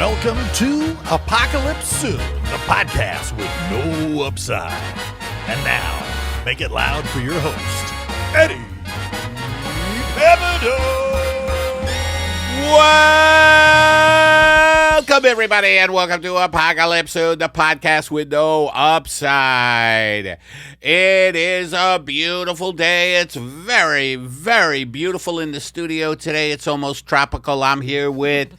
Welcome to Apocalypse Soon, the podcast with no upside. And now, make it loud for your host, Eddie Pepitone. Welcome, everybody, and welcome to Apocalypse Soon, the podcast with no upside. It is a beautiful day. It's very, very beautiful in the studio today. It's almost tropical. I'm here with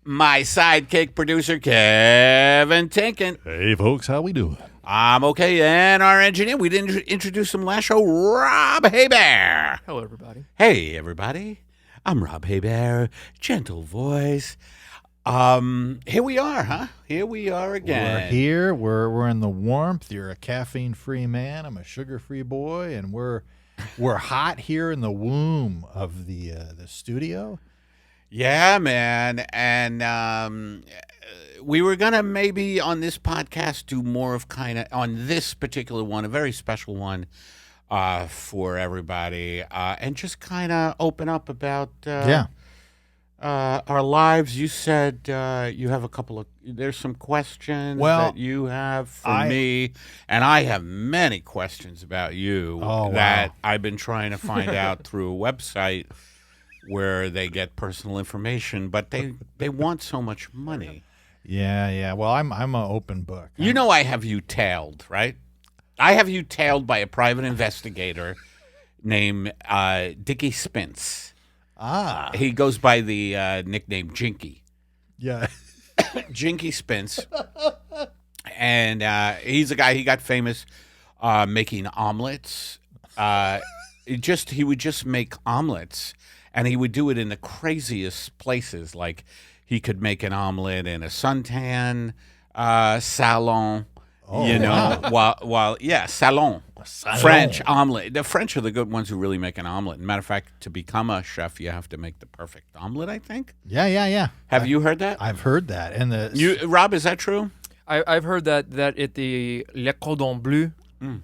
my sidekick producer, Kevin Tinkin. Hey, folks, how we doing? I'm okay. And our engineer, we didn't introduce him last show, Rob Haybear. Hello, everybody. Hey, everybody. I'm Rob Haybear, gentle voice. Here we are, huh? Here we are again. We're here. We're in the warmth. You're a caffeine-free man. I'm a sugar-free boy, and we're hot here in the womb of the studio. Yeah, man. And we were going to maybe on this podcast do more of kind of, on this particular one, a very special one for everybody, and just kind of open up about our lives. You said you have there's some questions that you have for me, and I have many questions about you that I've been trying to find out through a website where they get personal information, but they want so much money. Yeah. Well, I'm an open book. You know I have you tailed, right? I have you tailed by a private investigator named Dickie Spence. He goes by the nickname Jinky. Yeah. Jinky Spence. And he's a guy, he got famous making omelets. He would just make omelets, and he would do it in the craziest places. Like he could make an omelet in a suntan salon. Salon. French omelet. The French are the good ones who really make an omelet. Matter of fact, to become a chef, you have to make the perfect omelet, I think. Yeah. Have you heard that? I've heard that. And Rob, is that true? I've heard that at the Le Cordon Bleu,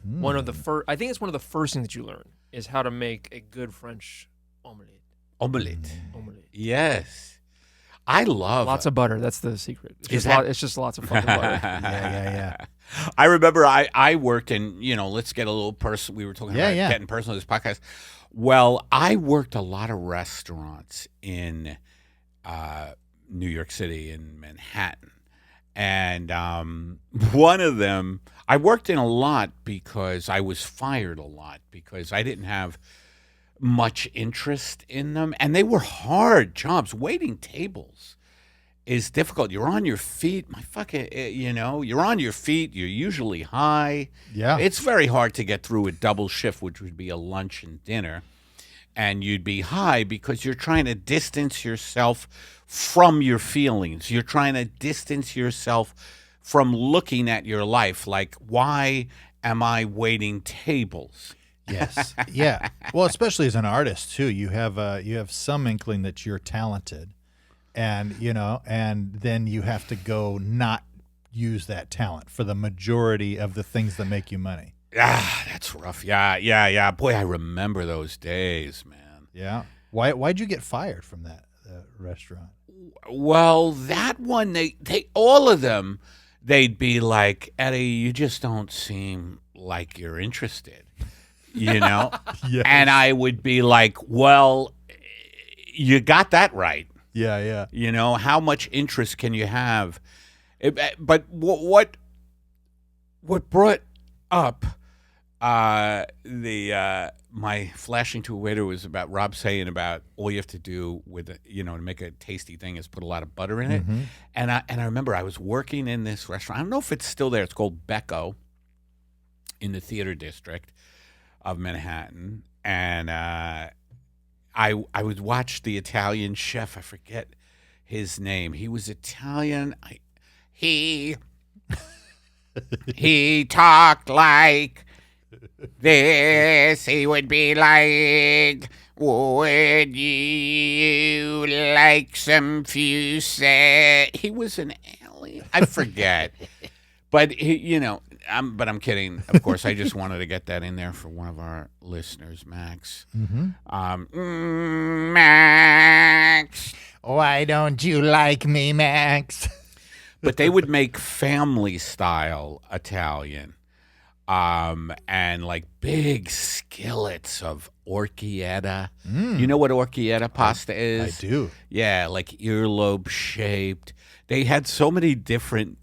one of the first. I think it's one of the first things that you learn is how to make a good French omelet. Omelet. Yes. I love lots of butter. That's the secret. It's just lots of fucking butter. Yeah. I remember I worked in, let's get a little personal. We were talking about getting personal in this podcast. Well, I worked a lot of restaurants in New York City, in Manhattan. And one of them, I worked in a lot because I was fired a lot because I didn't have much interest in them. And they were hard jobs. Waiting tables is difficult. You're on your feet. You're on your feet. You're usually high. Yeah. It's very hard to get through a double shift, which would be a lunch and dinner. And you'd be high because you're trying to distance yourself from your feelings. You're trying to distance yourself from looking at your life. Like, why am I waiting tables? Yes. Yeah. Well, especially as an artist too, you have some inkling that you're talented, and then you have to go not use that talent for the majority of the things that make you money. That's rough. Yeah. Boy, I remember those days, man. Yeah. Why'd you get fired from that restaurant? Well, that one, they all of them, they'd be like, Eddie, you just don't seem like you're interested. Yes. And I would be like, well, you got that right. Yeah. How much interest can you have? But what brought up my flashing to a waiter was about Rob saying about all you have to do with to make a tasty thing is put a lot of butter in it. Mm-hmm. And I remember I was working in this restaurant. I don't know if it's still there. It's called Becco in the theater district of Manhattan, and I would watch the Italian chef. I forget his name. He was Italian. He talked like this. He would be like, would you like some fusee? He was an alien. I forget. But I'm kidding. Of course, I just wanted to get that in there for one of our listeners, Max. Max. Why don't you like me, Max? But they would make family style Italian, and like big skillets of orchietta. You know what orchietta pasta is? I do. Yeah, like earlobe shaped. They had so many different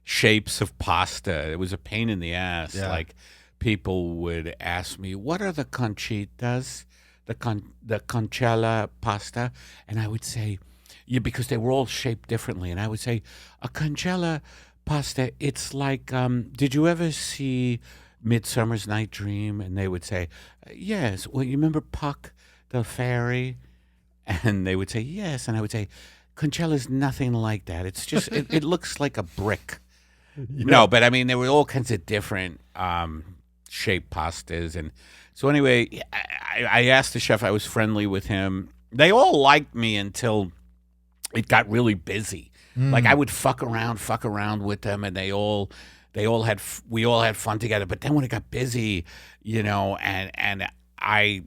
shapes of pasta. It was a pain in the ass. Yeah. Like people would ask me, "What are the conchitas? The concella pasta?" And I would say, yeah, because they were all shaped differently. And I would say, a concella pasta, it's like, did you ever see Midsummer's Night Dream? And they would say, yes. Well, you remember Puck, the fairy? And they would say, yes. And I would say, concella is nothing like that. It's just, it looks like a brick. Yeah. No, but I mean, there were all kinds of different shaped pastas. And so anyway, I asked the chef, I was friendly with him. They all liked me until it got really busy. Like I would fuck around with them, and we all had fun together. But then when it got busy, and I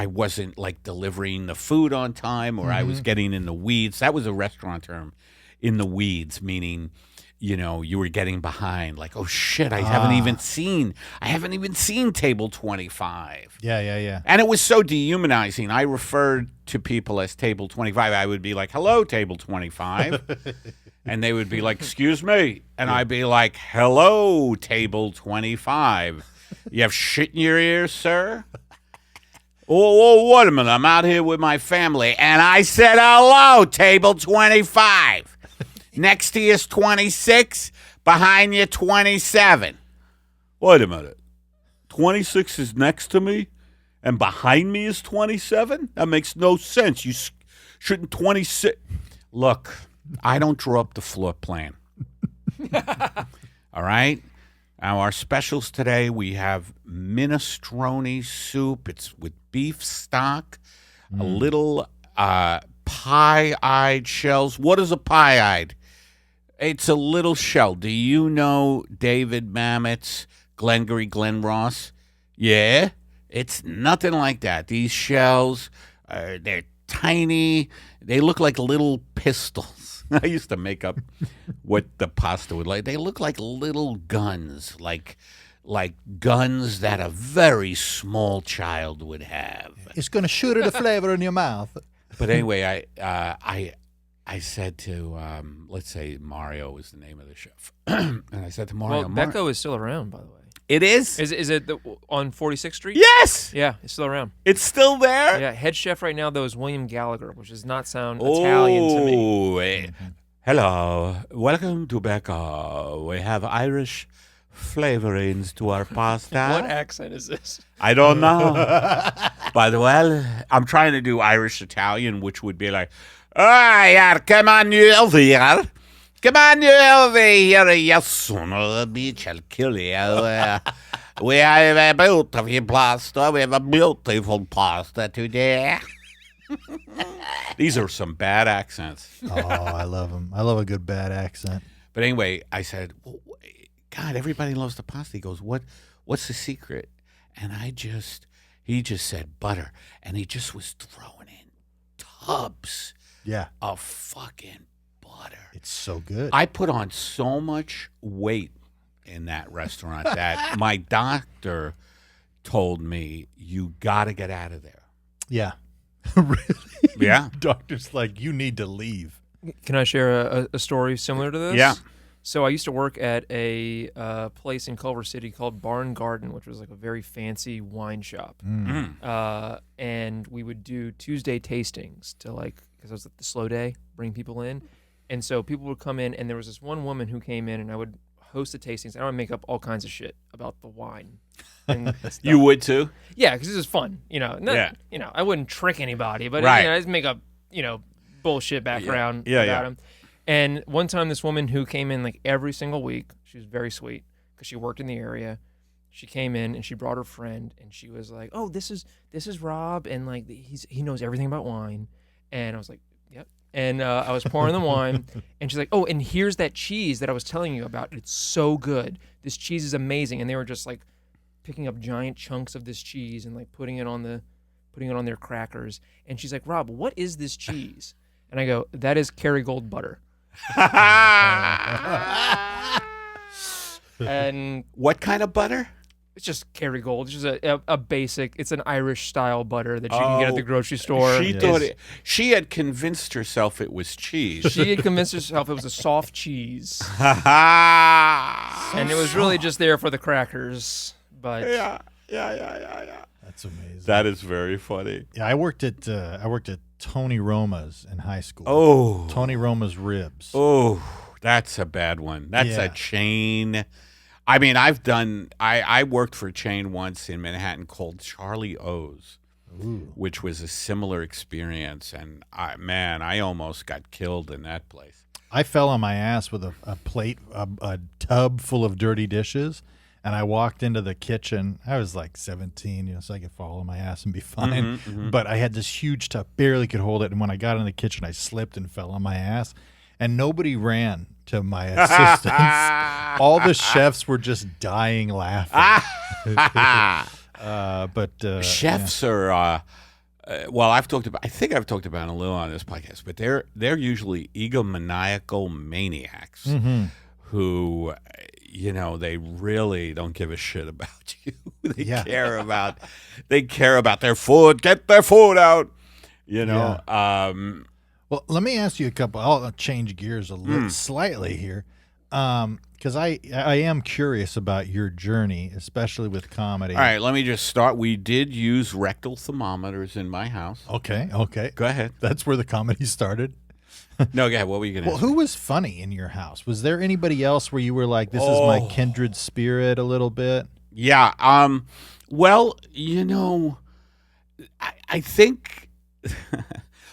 wasn't like delivering the food on time, or I was getting in the weeds. That was a restaurant term, in the weeds, meaning, you were getting behind. Like, oh shit, I haven't even seen table 25. Yeah. And it was so dehumanizing. I referred to people as table 25. I would be like, hello, table 25. And they would be like, excuse me. And I'd be like, hello, table 25. You have shit in your ears, sir? Oh, wait a minute. I'm out here with my family. And I said, hello, table 25. Next to you is 26. Behind you, 27. Wait a minute. 26 is next to me, and behind me is 27? That makes no sense. You shouldn't 26. Look, I don't draw up the floor plan. All right? Now, our specials today, we have minestrone soup. It's with beef stock, a little pie-eyed shells. What is a pie-eyed? It's a little shell. Do you know David Mamet's Glen Ross? Yeah, it's nothing like that. These shells, they're tiny. They look like little pistols. I used to make up what the pasta would like. They look like little guns, like guns that a very small child would have. It's going to shoot at a flavor in your mouth. But anyway, I said to, let's say Mario was the name of the chef. And I said to Mario. Well, Becco is still around, by the way. It is? Is it on 46th Street? Yes! Yeah, it's still around. It's still there? Yeah, head chef right now, though, is William Gallagher, which does not sound Italian to me. Hello. Welcome to Becco. We have Irish flavorings to our pasta. What accent is this? I don't know. By the way, I'm trying to do Irish Italian, which would be like, oh, yeah, come on, you over here. Come on, you over here, you son of a bitch, I'll kill you. We have a beautiful pasta. We have a beautiful pasta today. These are some bad accents. Oh, I love them. I love a good bad accent. But anyway, I said, well, God, everybody loves the pasta. He goes, what's the secret? And he just said butter. And he just was throwing in tubs of fucking butter. It's so good. I put on so much weight in that restaurant that my doctor told me, you got to get out of there. Yeah. Really? Yeah. Doctor's like, you need to leave. Can I share a story similar to this? Yeah. So I used to work at a place in Culver City called Barn Garden, which was like a very fancy wine shop. And we would do Tuesday tastings because it was like the slow day, bring people in. And so people would come in, and there was this one woman who came in, and I would host the tastings. I would make up all kinds of shit about the wine. And you would too? Yeah, because this is fun. I wouldn't trick anybody, but I just make up, bullshit background about him. And one time, this woman who came in like every single week, she was very sweet because she worked in the area. She came in and she brought her friend, and she was like, "Oh, this is Rob, and like he knows everything about wine." And I was like, "Yep, And I was pouring the wine, and she's like, "Oh, and here's that cheese that I was telling you about. It's so good. This cheese is amazing." And they were just like picking up giant chunks of this cheese and like putting it on their crackers. And she's like, "Rob, what is this cheese?" And I go, "That is Kerrygold butter." And what kind of butter? it's just Kerrygold. It's just a basic. It's an Irish style butter that you can get at the grocery store. She had convinced herself it was cheese. She had convinced herself it was a soft cheese, and it was really just there for the crackers. But yeah. That's amazing. That is very funny. Yeah, I worked at Tony Roma's in high school. Oh, Tony Roma's ribs. Oh, that's a bad one. That's a chain. I mean, I worked for a chain once in Manhattan called Charlie O's, which was a similar experience. And I almost got killed in that place. I fell on my ass with a tub full of dirty dishes. And I walked into the kitchen. I was like 17, so I could fall on my ass and be fine. But I had this huge tub, barely could hold it. And when I got in the kitchen, I slipped and fell on my ass. And nobody ran to my assistance. All the chefs were just dying laughing. Chefs are, well, I think I've talked about it a little on this podcast, but they're usually egomaniacal maniacs who, they really don't give a shit about you. They care about their food. Get their food out. Well, let me ask you a couple. I'll change gears a little slightly here, because I am curious about your journey, especially with comedy. All right, let me just start. We did use rectal thermometers in my house. Okay. Go ahead. That's where the comedy started. No, go ahead. What were you going to Well, who was funny in your house? Was there anybody else where you were like, this is my kindred spirit a little bit? Yeah. Well, I think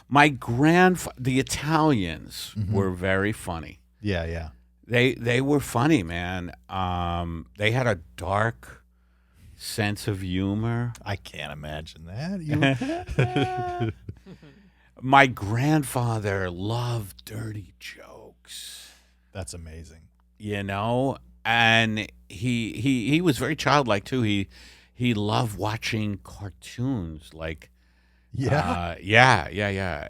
my the Italians were very funny. Yeah. They were funny, man. They had a dark sense of humor. I can't imagine that. My grandfather loved dirty jokes. That's amazing. And he was very childlike too. He loved watching cartoons. Like, yeah.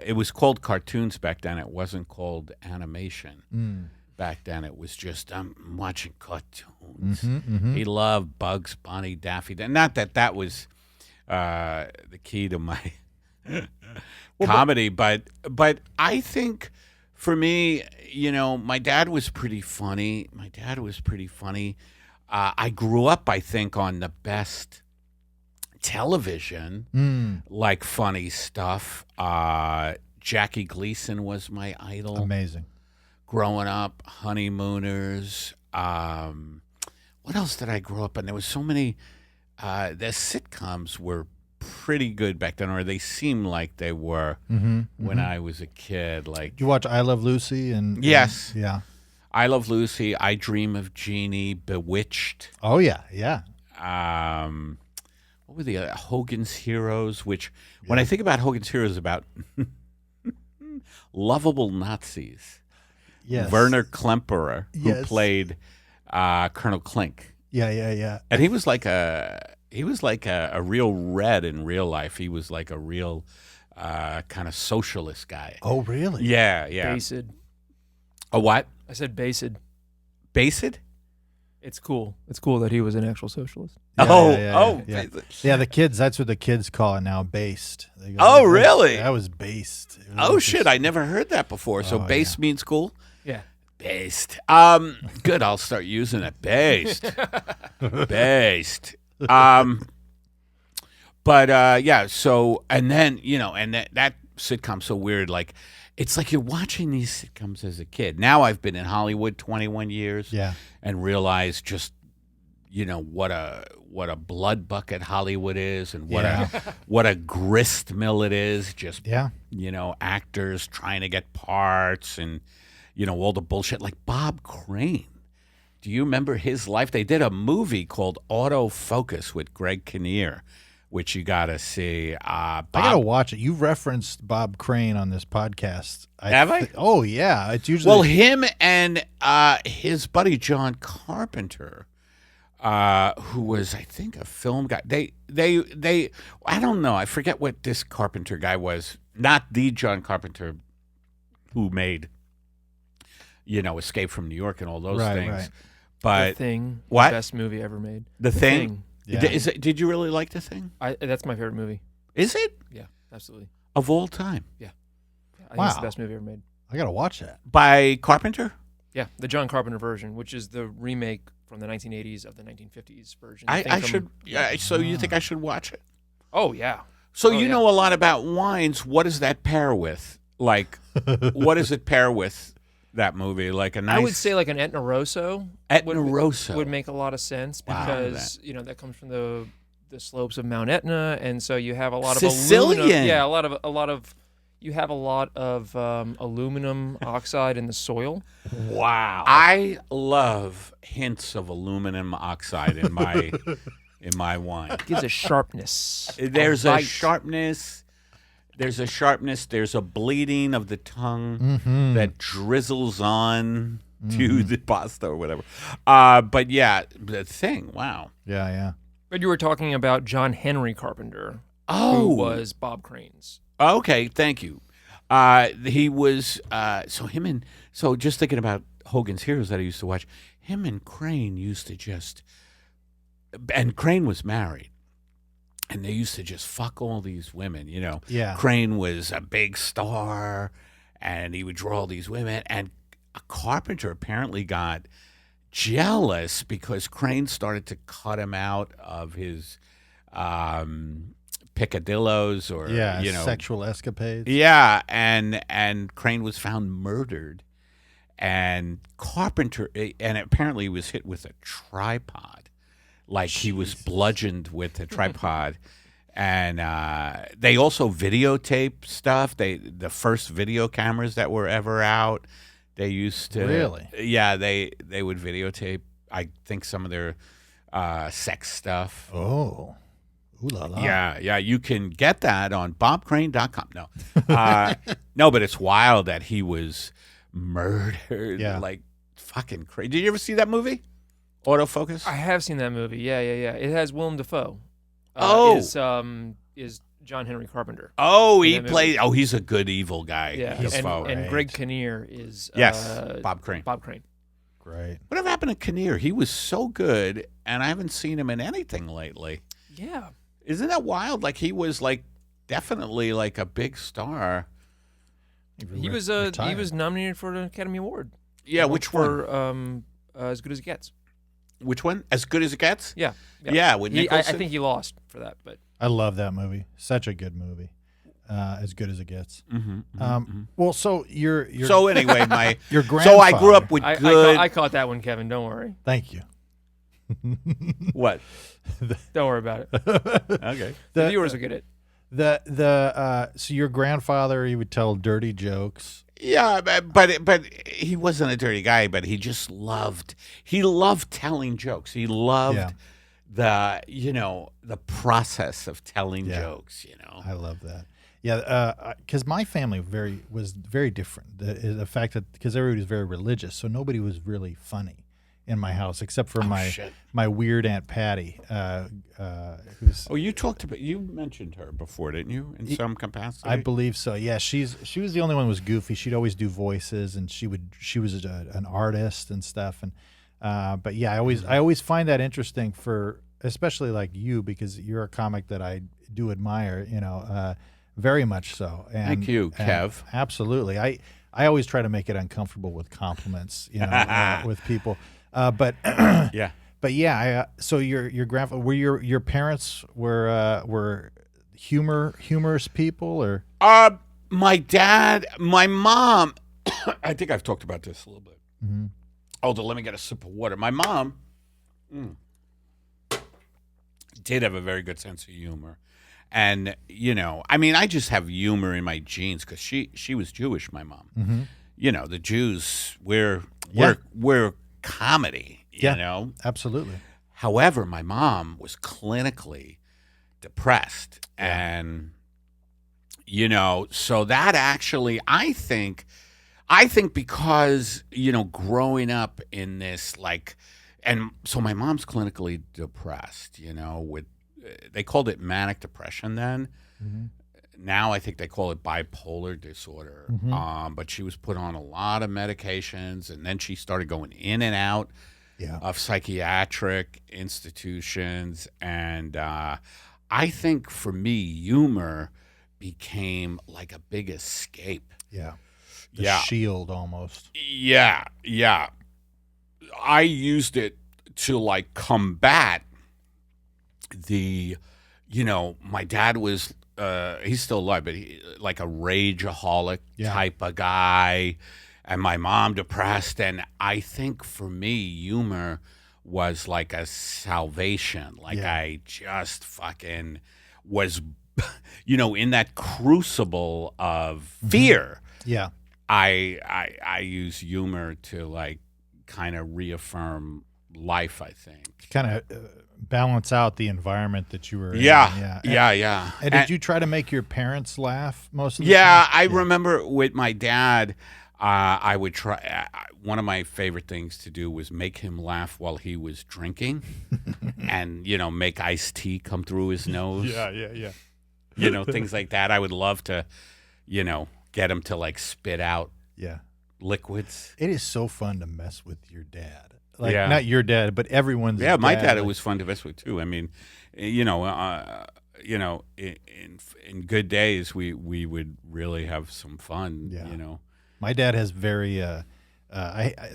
It was called cartoons back then. It wasn't called animation. Back then, it was just I'm watching cartoons. He loved Bugs Bunny, Daffy. Not that was the key to my comedy, but I think for me, my dad was pretty funny. I grew up, I think, on the best television, like funny stuff. Jackie Gleason was my idol. Amazing. Growing up, Honeymooners. What else did I grow up in? There was so many. The sitcoms were pretty good back then, or they seemed like they were when I was a kid. Like, did you watch I Love Lucy? Yes. Yeah. I Love Lucy. I Dream of Jeannie. Bewitched. Oh yeah. What were the other? Hogan's Heroes? Which, when I think about Hogan's Heroes, about lovable Nazis. Yes. Werner Klemperer, who played Colonel Klink. Yeah. And he was like a real red in real life. He was like a real kind of socialist guy. Oh, really? Yeah. Based. A what? I said based. Based? It's cool. It's cool that he was an actual socialist. Yeah. The kids, that's what the kids call it now, based. They go, really? That was based. Shit, I never heard that before. So based means cool? Yeah. Based. Good, I'll start using it. Based. Based. So, and then, and that sitcom's so weird. Like, it's like you're watching these sitcoms as a kid. Now I've been in Hollywood 21 years. Yeah. And realized just, what a blood bucket Hollywood is, and what a grist mill it is. Just, actors trying to get parts, and, all the bullshit. Like Bob Crane. Do you remember his life? They did a movie called Autofocus with Greg Kinnear, which you got to see. I got to watch it. You referenced Bob Crane on this podcast. Have I? Oh, yeah. It's usually him and his buddy John Carpenter, who was, I think, a film guy. They I don't know. I forget what this Carpenter guy was. Not the John Carpenter who made, Escape from New York and all those things. Right. But The Thing, what? the best movie ever made. The Thing? Yeah. Did you really like The Thing? That's my favorite movie. Is it? Yeah, absolutely. Of all time? I think it's the Wow. best movie ever made. I got to watch that. By Carpenter? Yeah, the John Carpenter version, which is the remake from the 1980s of the 1950s version. I should. Yeah, so you think I should watch it? Oh, yeah. So Oh, you yeah. know a lot about wines. What does that pair with? Like, what does it pair with, that movie? Like a nice... I would say like an Etna Rosso. Etna Rosso. Would make a lot of sense Wow. because, that comes from the slopes of Mount Etna, and so you have a lot of Sicilian. aluminum. Yeah, you have a lot of aluminum oxide in the soil. Wow. I love hints of aluminum oxide in my in my wine. It gives a sharpness. There's a bite. sharpness. There's a sharpness. There's a bleeding of the tongue that drizzles on to the pasta or whatever. But yeah, The Thing. Wow. Yeah. But you were talking about John Henry Carpenter, Oh. who was Bob Crane's. Okay, thank you. He was so just thinking about Hogan's Heroes that I used to watch. Him and Crane used to and Crane was married, and they used to just fuck all these women. Yeah. Crane was a big star, and he would draw all these women. And Carpenter apparently got jealous because Crane started to cut him out of his picadillos or sexual escapades. Yeah, and Crane was found murdered, and Carpenter, and apparently he was hit with a tripod, like he was bludgeoned with a tripod, and they also videotape stuff. The first video cameras that were ever out, they used to Really? Yeah, they would videotape. I think some of their sex stuff. Oh. Ooh la la. Yeah, you can get that on bobcrane.com. No. No, but it's wild that he was murdered. Yeah. Like fucking crazy. Did you ever see that movie? Autofocus? I have seen that movie. Yeah. It has Willem Dafoe. Oh. Is John Henry Carpenter. Oh, in he that movie. played. Oh, he's a good evil guy. Yeah, Dafoe. and Greg Kinnear is Yes, Bob Crane. Bob Crane. Great. Whatever happened to Kinnear? He was so good, and I haven't seen him in anything lately. Yeah. Isn't that wild? Like he was like definitely like a big star. He was nominated for an Academy Award. Yeah, which one? For As Good as It Gets. Which one? As Good as It Gets? Yeah. Yeah, with I Nicholson. think he lost for that, but I love that movie. Such a good movie. As good as it gets. Mm-hmm. Well, so you're So anyway, my your so grandfather. I grew up with good. I caught that one, Kevin. Don't worry. Thank you. What? Don't worry about it. Okay. The viewers will get it. So your grandfather, he would tell dirty jokes. Yeah, but he wasn't a dirty guy. But he just loved. He loved telling jokes. He loved the process of telling jokes. I love that. Yeah, because my family was very different. The fact that because everybody was very religious, so nobody was really funny in my house except for my weird Aunt Patty. Who's you mentioned her before, didn't you? In some capacity, I believe so. Yeah, she was the only one who was goofy. She'd always do voices, and she was an artist and stuff. And but yeah, I always find that interesting for especially like you because you're a comic that I do admire. Very much so. And, Thank you, Kev. Absolutely. I always try to make it uncomfortable with compliments, with people. But yeah. But yeah, so your grandfather were your parents were humorous people or? My dad, my mom. I think I've talked about this a little bit. Mm-hmm. Although, let me get a sip of water. My mom did have a very good sense of humor. And, I just have humor in my genes because she was Jewish, my mom. Mm-hmm. The Jews, we're comedy, Yeah, absolutely. However, my mom was clinically depressed. And, you know, so that actually, I think because, you know, growing up in this, like, and so my mom's clinically depressed, you know, with, they called it manic depression then. Mm-hmm. Now I think they call it bipolar disorder. Mm-hmm. But she was put on a lot of medications, and then she started going in and out of psychiatric institutions. And I think for me, humor became like a big escape. Yeah. The shield almost. Yeah. I used it to like combat the, you know, my dad was, he's still alive, but like a rageaholic type of guy, and my mom depressed. And I think for me, humor was like a salvation. Like I just fucking was, you know, in that crucible of fear. Yeah. I use humor to like kind of reaffirm life, I think. Kind of balance out the environment that you were in. Yeah. And did you try to make your parents laugh most of the time? Yeah, I remember with my dad, I would try. One of my favorite things to do was make him laugh while he was drinking, and you know, make iced tea come through his nose. Yeah. You know, things like that. I would love to, you know, get him to like spit out liquids. It is so fun to mess with your dad. Like not your dad, but everyone's dad. My dad, it was fun to mess with too. I mean, you know, in good days we would really have some fun. Yeah. You know, my dad has very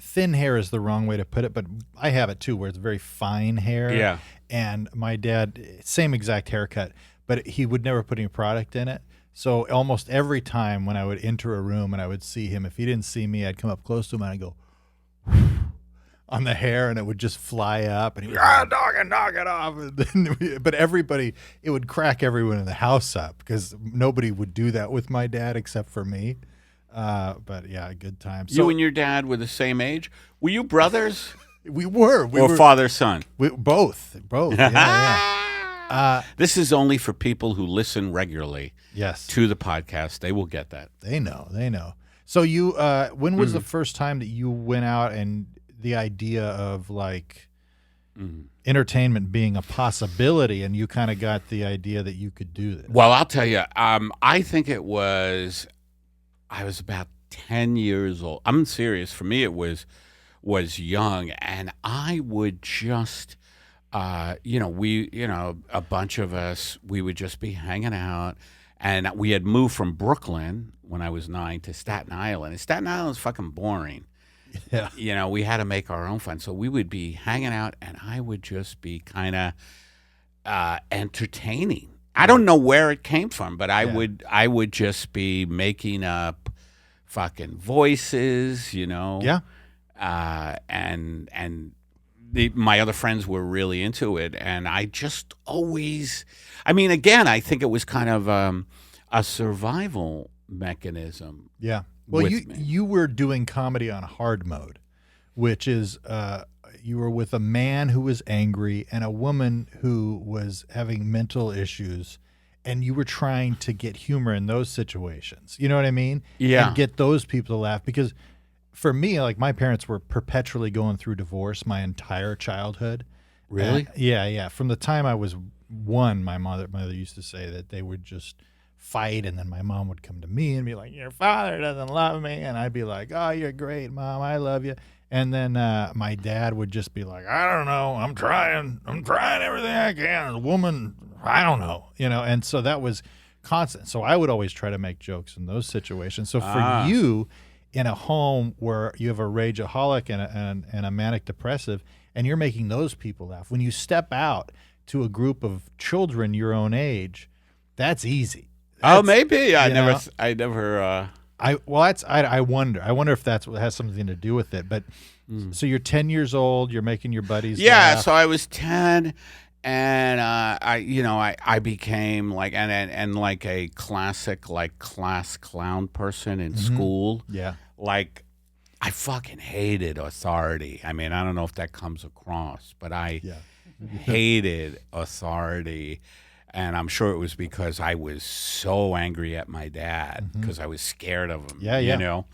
thin hair is the wrong way to put it, but I have it too, where it's very fine hair. Yeah. And my dad, same exact haircut, but he would never put any product in it. So almost every time when I would enter a room and I would see him, if he didn't see me, I'd come up close to him and I'd go on the hair, and it would just fly up, and he would knock it off. And then, but everybody, it would crack everyone in the house up because nobody would do that with my dad except for me. But yeah, good time. So, you and your dad were the same age. Were you brothers? We were. Or father son? Both. Yeah. This is only for people who listen regularly. Yes. To the podcast. They will get that. They know. So you, when was the first time that you went out and the idea of like entertainment being a possibility, and you kind of got the idea that you could do this? Well, I'll tell you, I think I was about 10 years old. I'm serious. For me, it was young, and I would just, a bunch of us, we would just be hanging out, and we had moved from Brooklyn when I was 9 to Staten Island, and Staten Island is fucking boring. Yeah. You know, we had to make our own fun. So we would be hanging out, and I would just be kind of entertaining. I don't know where it came from, but I would just be making up fucking voices, you know. Yeah. And my other friends were really into it, and I just always, I mean, again, I think it was kind of a survival mechanism. Yeah. Well, you were doing comedy on hard mode, which is you were with a man who was angry and a woman who was having mental issues, and you were trying to get humor in those situations. You know what I mean? Yeah. And get those people to laugh. Because for me, like, my parents were perpetually going through divorce my entire childhood. Really? Yeah. From the time I was 1, my mother used to say that they would just fight, and then my mom would come to me and be like, "Your father doesn't love me," and I'd be like, "Oh, you're great, Mom, I love you." And then my dad would just be like, "I don't know, I'm trying everything I can. The woman, I don't know," you know. And so that was constant. So I would always try to make jokes in those situations. So for you, in a home where you have a rageaholic and a manic depressive, and you're making those people laugh, when you step out to a group of children your own age, that's easy. Maybe I never. I wonder if that's what has something to do with it. But so you're 10 years old, you're making your buddies laugh. So I was 10, and I became like and like a classic like class clown person in school. Yeah, like I fucking hated authority. I mean, I don't know if that comes across, but I hated authority. And I'm sure it was because I was so angry at my dad because I was scared of him, you know?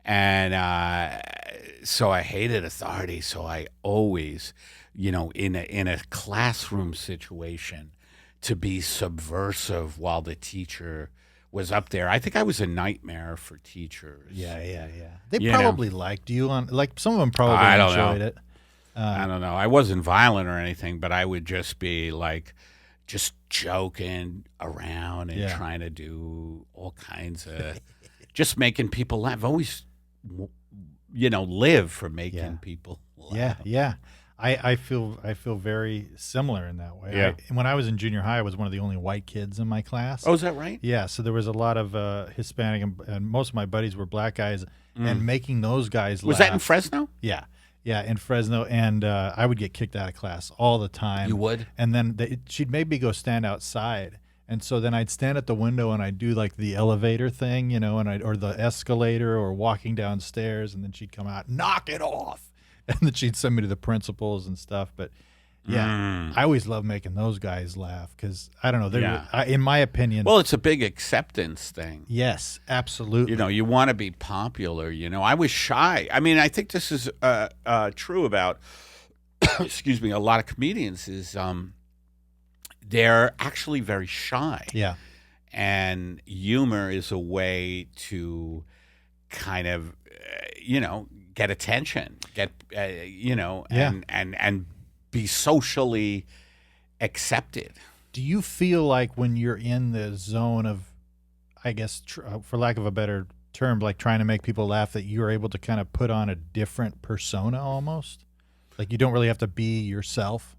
And so I hated authority. So I always, you know, in a classroom situation, to be subversive while the teacher was up there. I think I was a nightmare for teachers. Yeah. They probably liked you on, like some of them probably enjoyed it. I don't know. I wasn't violent or anything, but I would just be like, just joking around and trying to do all kinds of, just making people laugh. I've always, you know, live for making people laugh. Yeah. I feel very similar in that way. Yeah. When I was in junior high, I was one of the only white kids in my class. Oh, is that right? Yeah, so there was a lot of Hispanic, and most of my buddies were black guys, and making those guys laugh. Was that in Fresno? Yeah, in Fresno, and I would get kicked out of class all the time. You would? And then she'd make me go stand outside, and so then I'd stand at the window and I'd do like the elevator thing, you know, or the escalator or walking downstairs, and then she'd come out, knock it off, and then she'd send me to the principals and stuff. But I always love making those guys laugh because I don't know, in my opinion. Well, it's a big acceptance thing. Yes, absolutely. You know, you want to be popular. You know, I was shy. I mean, I think this is true about, excuse me, a lot of comedians is they're actually very shy. Yeah. And humor is a way to kind of, you know, get attention, you know, and be socially accepted. Do you feel like when you're in the zone of, I guess, for lack of a better term, like trying to make people laugh, that you're able to kind of put on a different persona almost? Like you don't really have to be yourself?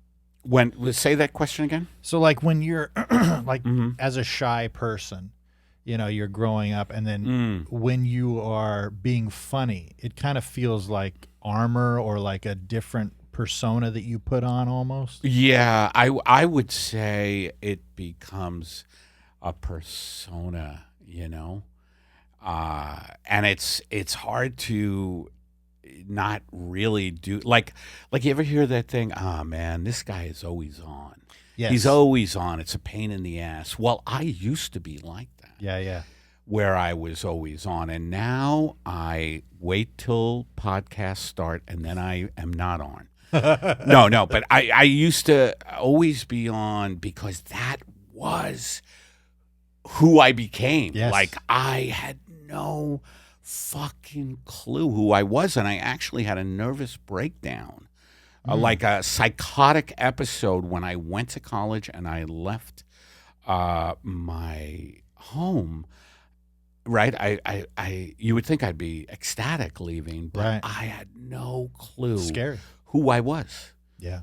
Say that question again? So like when you're like as a shy person, you know, you're growing up, and then when you are being funny, it kind of feels like armor or like a different persona that you put on almost. Yeah, I would say it becomes a persona, you know, and it's hard to not really do like you ever hear that thing? Oh man, this guy is always on. Yes. He's always on. It's a pain in the ass. Well, I used to be like that. Yeah. Where I was always on, and now I wait till podcasts start, and then I am not on. No, but I used to always be on because that was who I became. Yes. Like I had no fucking clue who I was, and I actually had a nervous breakdown, like a psychotic episode when I went to college and I left my home. Right, I you would think I'd be ecstatic leaving, but I had no clue. Scary. Who I was. Yeah.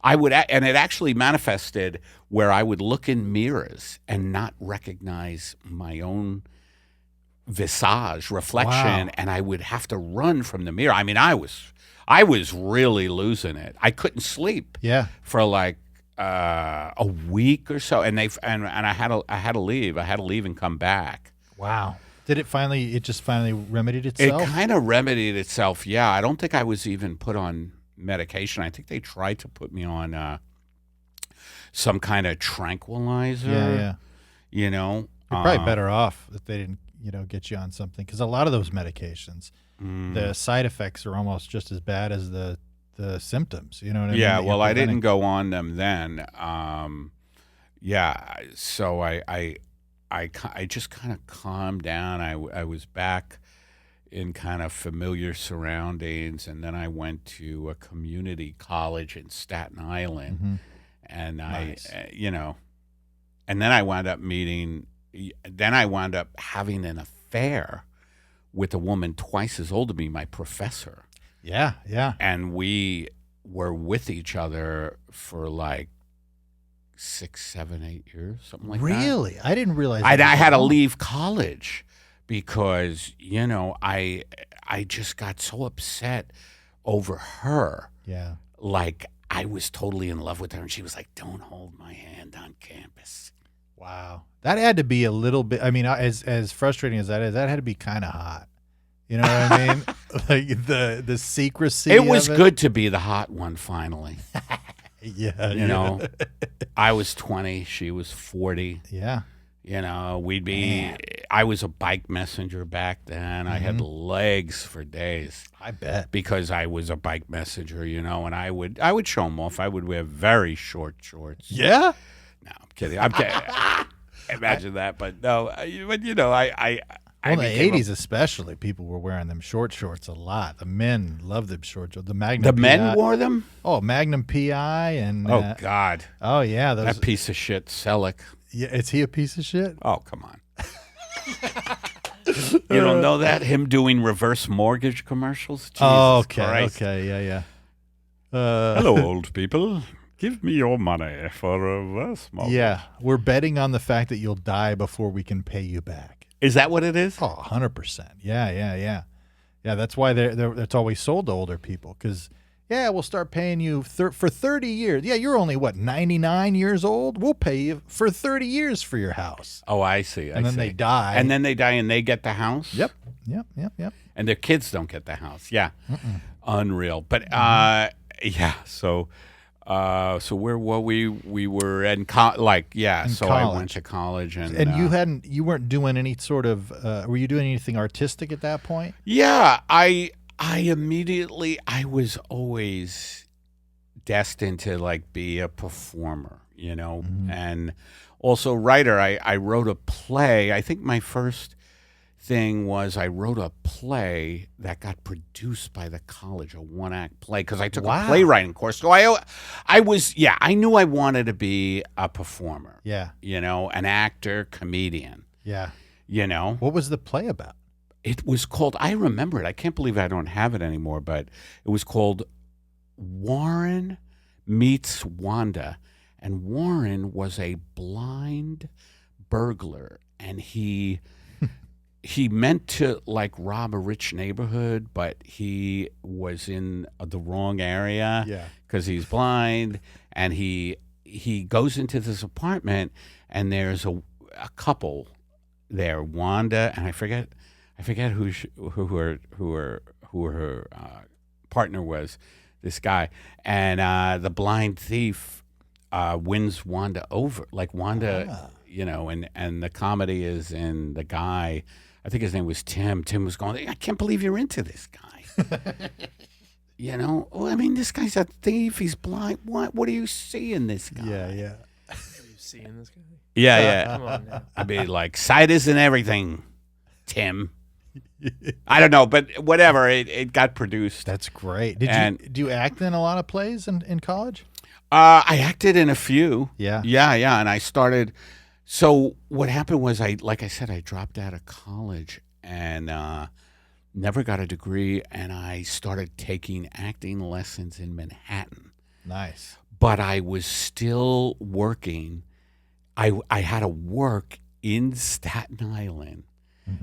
I would, and it actually manifested where I would look in mirrors and not recognize my own visage reflection, and I would have to run from the mirror. I mean, I was really losing it. I couldn't sleep. Yeah. For like a week or so, and I had to leave. I had to leave and come back. Wow. Did it just finally remedied itself? It kind of remedied itself. Yeah. I don't think I was even put on medication. I think they tried to put me on some kind of tranquilizer. Yeah. You know, you're probably better off if they didn't, you know, get you on something, because a lot of those medications, the side effects are almost just as bad as the symptoms. You know what I mean? Yeah. Well, I didn't go on them then. Yeah. So I just kind of calmed down. I was back in kind of familiar surroundings, and then I went to a community college in Staten Island, and Nice. And then I wound up having an affair with a woman twice as old as me, my professor. Yeah. And we were with each other for like 6, 7, 8 years, something like that. Really? I didn't realize. I had to leave college because, you know, I just got so upset over her. Yeah. Like I was totally in love with her, and she was like, "Don't hold my hand on campus." Wow. That had to be a little bit, I mean, as frustrating as that is, that had to be kind of hot. You know what I mean? Like the secrecy. It was of good to be the hot one finally. Yeah. You know, I was 20, she was 40. Yeah. You know, I was a bike messenger back then. I had legs for days. I bet. Because I was a bike messenger, you know, and I would show them off. I would wear very short shorts. Yeah? No, I'm kidding. I'm kidding. Imagine that, but no. But you know, I in the 80s especially, people were wearing them short shorts a lot. The men loved them short shorts. The Magnum PI. men wore them? Oh, Magnum PI and Oh God. Oh yeah, that piece of shit, Selleck. Yeah, is he a piece of shit? Oh, come on. You don't know that? Him doing reverse mortgage commercials? Jesus Christ. Okay, yeah. Hello, old people. Give me your money for a reverse mortgage. Yeah, we're betting on the fact that you'll die before we can pay you back. Is that what it is? Oh, 100%. Yeah. Yeah, that's why that's always sold to older people because, yeah, we'll start paying you for 30 years. Yeah, you're only, 99 years old? We'll pay you for 30 years for your house. Oh, I see. And then they die. And then they die and they get the house? Yep. And their kids don't get the house. Yeah. Unreal. But, yeah, so where were we? We were in college. I went to college. And you weren't doing any sort of, were you doing anything artistic at that point? Yeah, I immediately, I was always destined to be a performer, you know, and also writer. I wrote a play. I think my first thing was I wrote a play that got produced by the college, a one-act play, because I took a playwriting course. So I knew I wanted to be a performer. Yeah. You know, an actor, comedian. Yeah. You know. What was the play about? It was called, I remember it. I can't believe I don't have it anymore, but it was called Warren Meets Wanda. And Warren was a blind burglar, and he meant to rob a rich neighborhood, but he was in the wrong area because he's blind. And he goes into this apartment, and there's a couple there, Wanda, and I forget who her partner was, this guy, and the blind thief wins Wanda over. Wanda, you know, and the comedy is in the guy. I think his name was Tim. Tim was going, I can't believe you're into this guy. You know, well, I mean, this guy's a thief. He's blind. What do you see in this guy? Yeah. What do you see in this guy? Yeah. Come on now. I'd be sight isn't everything, Tim. I don't know, but whatever. It got produced. That's great. Did you act in a lot of plays in college? I acted in a few. Yeah. And I started. So what happened was I dropped out of college and never got a degree, and I started taking acting lessons in Manhattan. Nice. But I was still working. I had to work in Staten Island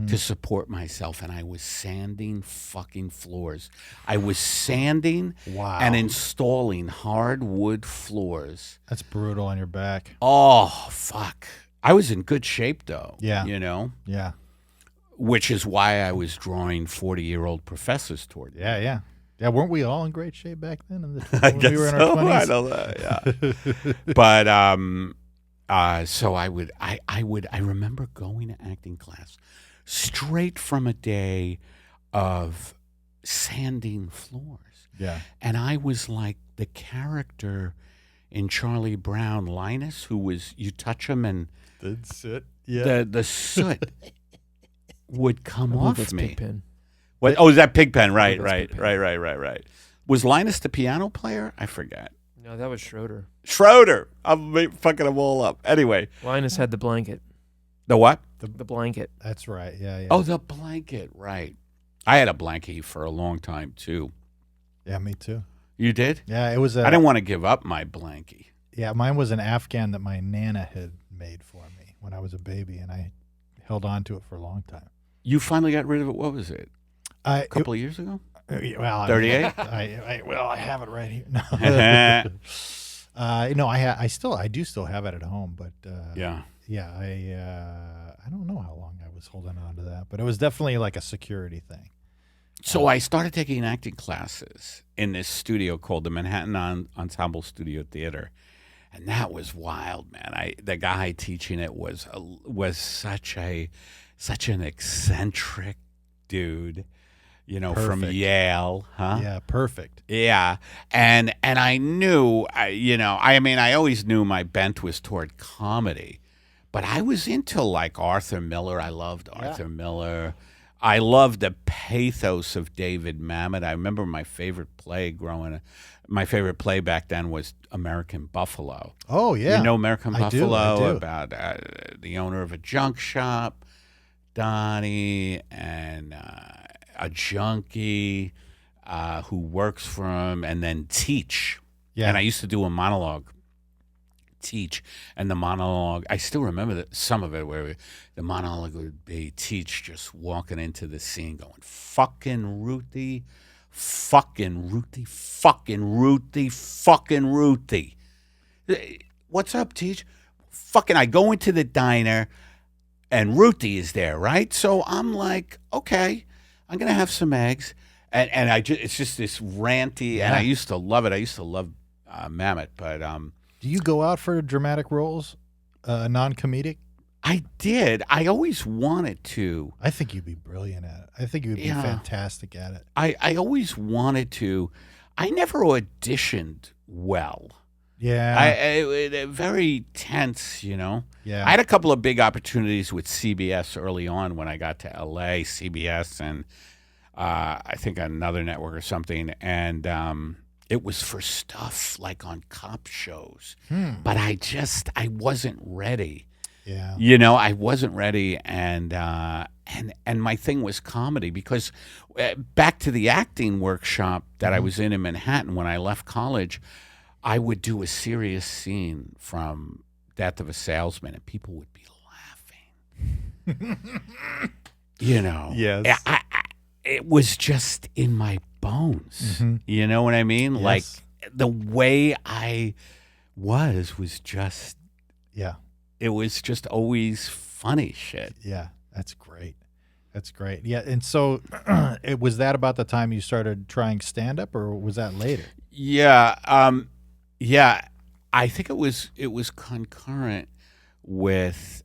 to support myself, and I was sanding fucking floors. I was sanding and installing hardwood floors. That's brutal on your back. Oh, fuck. I was in good shape, though. Yeah. You know? Yeah. Which is why I was drawing 40-year-old professors toward me. Yeah. Yeah, weren't we all in great shape back then? When we were in our 20s? I know that, yeah. But so I remember going to acting class straight from a day of sanding floors. Yeah. And I was like the character in Charlie Brown, Linus, who was, you touch him and the soot. Yeah. The soot would come off me. Pigpen. What? Oh, is that Pigpen? Right. Was Linus the piano player? I forget. No, that was Schroeder. I'm fucking them all up. Anyway. Linus had the blanket. The what? The blanket. That's right. Yeah. Oh, the blanket. Right. I had a blankie for a long time, too. Yeah, me too. You did? Yeah, it was I didn't want to give up my blankie. Yeah, mine was an Afghan that my Nana had made for me when I was a baby, and I held on to it for a long time. You finally got rid of it. What was it? A couple of years ago? Well, 38? I have it right here. No, I do still have it at home, but yeah, I don't know how long I was holding on to that, but it was definitely like a security thing. So I started taking acting classes in this studio called the Manhattan Ensemble Studio Theater, and that was wild, man. The guy teaching it was such an eccentric dude, from Yale, huh? Yeah, perfect. Yeah, and I knew, I always knew my bent was toward comedy, but I was into like Arthur Miller. I loved Arthur Miller. I loved the pathos of David Mamet. I remember my favorite play back then was American Buffalo. Oh, yeah. You know American Buffalo? I do. About the owner of a junk shop, Donnie, and a junkie who works for him, and then Teach. Yeah. And I used to do a monologue, Teach, and the monologue, I still remember some of it, where the monologue would be Teach just walking into the scene going, fucking Ruthie, fucking Ruthie, fucking Ruthie, fucking Ruthie. What's up, Teach? Fucking, I go into the diner, and Ruthie is there, right? So I'm like, okay, I'm going to have some eggs. And it's just this ranty, and I used to love it. I used to love Mamet, but... Do you go out for dramatic roles, non-comedic? I did. I always wanted to. I think you'd be brilliant at it. I think you'd be fantastic at it. I always wanted to. I never auditioned well. Yeah. I very tense, Yeah. I had a couple of big opportunities with CBS early on when I got to LA, CBS, and I think another network or something. And it was for stuff like on cop shows. But I wasn't ready. Yeah. I wasn't ready, and my thing was comedy, because back to the acting workshop that I was in Manhattan when I left college, I would do a serious scene from Death of a Salesman, and people would be laughing. Yes. It was just in my bones. You know what I mean? Yes. Like the way I was just, it was just always funny shit. Yeah, that's great. That's great. Yeah, and so was that about the time you started trying stand-up, or was that later? Yeah, I think it was concurrent with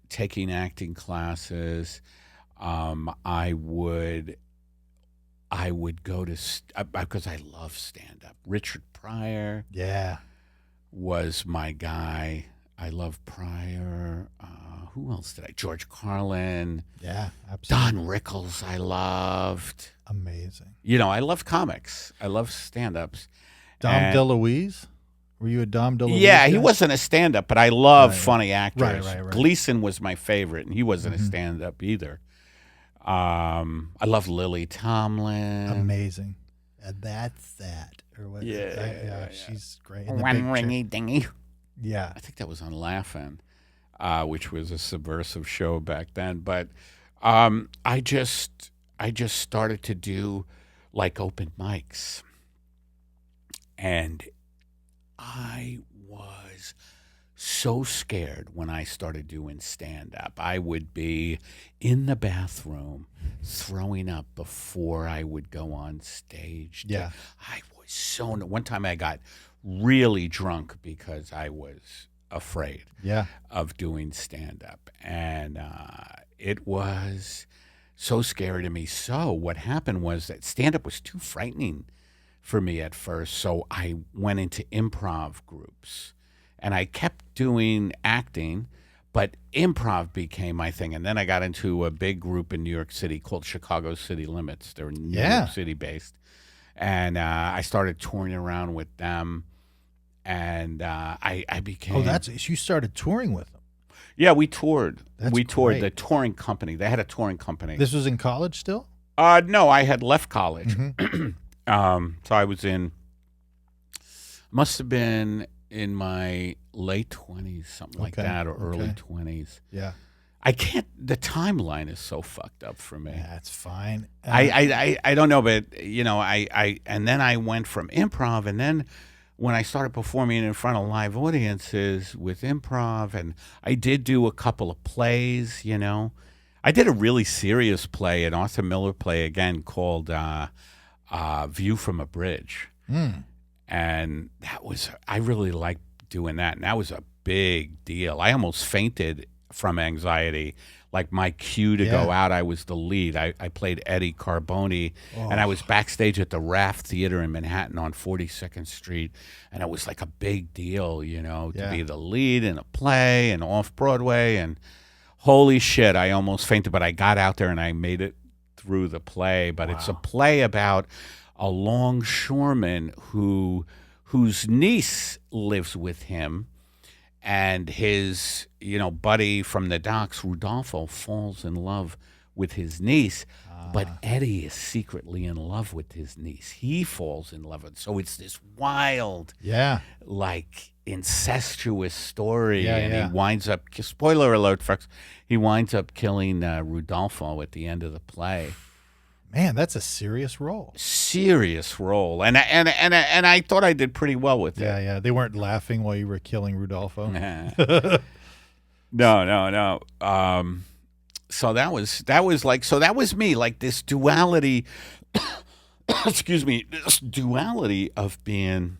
taking acting classes. I would go to because I love stand-up. Richard Pryor, was my guy. I love Pryor. Who else did I? George Carlin. Yeah, absolutely. Don Rickles, I loved. Amazing. I love comics. I love stand-ups. Dom DeLuise? Were you a Dom DeLuise? Yeah, guy? he wasn't a stand-up, but I love funny actors. Right. Gleason was my favorite, and he wasn't a stand-up either. I love Lily Tomlin. Amazing. And that's that. Or what? Yeah, she's great. And the One big ringy chick. dingy. Yeah. I think that was on Laugh-In, which was a subversive show back then. But I just started to do like open mics, and I was so scared when I started doing stand-up. I would be in the bathroom throwing up before I would go on stage. Yeah. I was so... One time I got really drunk because I was afraid of doing stand-up. And it was so scary to me. So what happened was that stand-up was too frightening for me at first. So I went into improv groups. And I kept doing acting, but improv became my thing. And then I got into a big group in New York City called Chicago City Limits. They're New York City based. And I started touring around with them. And I became... Oh, you started touring with them? Yeah, we toured. We toured the touring company. They had a touring company. This was in college still? No, I had left college. So I was must have been in my late 20s, something like that, or early 20s. Yeah. The timeline is so fucked up for me. Yeah, that's fine. I don't know, but, and then I went from improv, and then when I started performing in front of live audiences with improv, and I did do a couple of plays, I I did a really serious play, an Arthur Miller play again called View from a Bridge. And I really liked doing that. And that was a big deal. I almost fainted from anxiety. Like my cue to go out, I was the lead. I played Eddie Carboni, and I was backstage at the Raft Theater in Manhattan on 42nd Street. And it was like a big deal, to be the lead in a play and off Broadway. And holy shit, I almost fainted, but I got out there and I made it through the play. But it's a play about a longshoreman whose niece lives with him, and his buddy from the docks, Rudolfo, falls in love with his niece, but Eddie is secretly in love with his niece. He falls in love with, so it's this wild, like incestuous story, and he winds up, spoiler alert, folks, he winds up killing Rudolfo at the end of the play. Man, that's a serious role. And I thought I did pretty well with it. Yeah. They weren't laughing while you were killing Rudolfo. No. So that was me, like this duality. Excuse me, this duality of being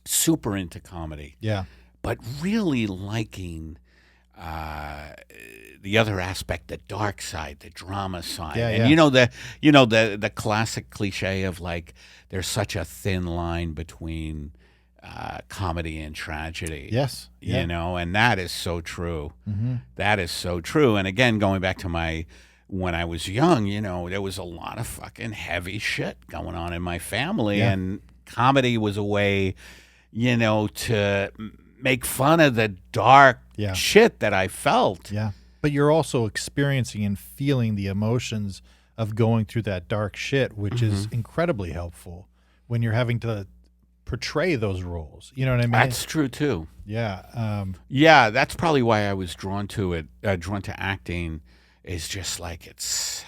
super into comedy. Yeah, but really liking the other aspect, the dark side, the drama side. And the classic cliche of like there's such a thin line between comedy and tragedy. Yes. And that is so true. Mm-hmm. That is so true. And again, going back to when I was young, there was a lot of fucking heavy shit going on in my family, and comedy was a way, to make fun of the dark shit that I felt. Yeah. But you're also experiencing and feeling the emotions of going through that dark shit, which is incredibly helpful when you're having to portray those roles. You know what I mean? That's true too. Yeah. That's probably why I was drawn to it, drawn to acting, is just like it's,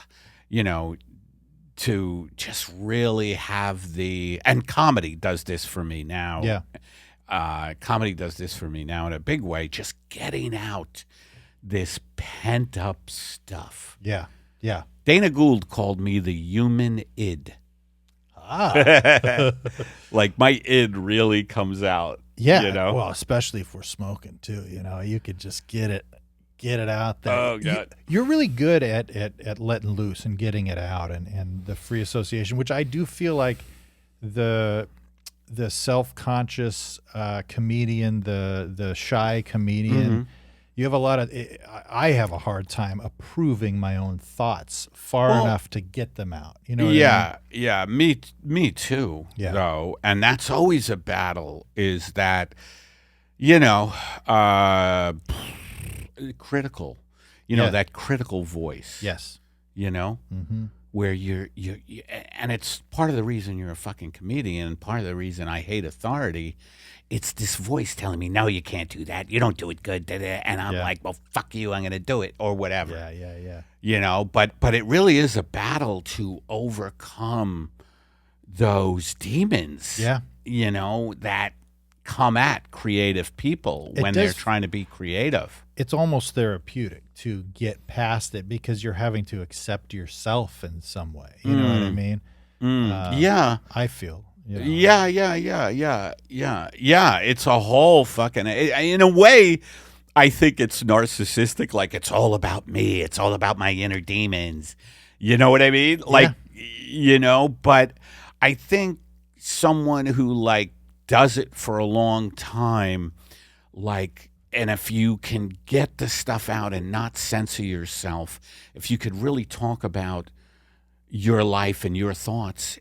to just really have and comedy does this for me now. Yeah. Comedy does this for me now in a big way, just getting out this pent up stuff. Yeah. Yeah. Dana Gould called me the human id. Like my id really comes out. Yeah. Well, especially if we're smoking too, you could just get it out there. Oh God. You're really good at letting loose and getting it out, and the free association, which I do feel like the self-conscious comedian, the shy comedian, you have a lot of, I have a hard time approving my own thoughts far enough to get them out. You know what I mean? Yeah, me too, though. And that's always a battle, is that, critical, that critical voice. Yes. Where you're, and it's part of the reason you're a fucking comedian, part of the reason I hate authority. It's this voice telling me, no, you can't do that. You don't do it good. And I'm like, well, fuck you. I'm going to do it, or whatever. Yeah. But it really is a battle to overcome those demons. Yeah. That come at creative people when they're trying to be creative. It's almost therapeutic to get past it, because you're having to accept yourself in some way. You know what I mean? I feel. Yeah. It's a whole fucking. In a way, I think it's narcissistic. Like, it's all about me. It's all about my inner demons. You know what I mean? Like, But I think someone who like does it for a long time, like. And if you can get the stuff out and not censor yourself, if you could really talk about your life and your thoughts,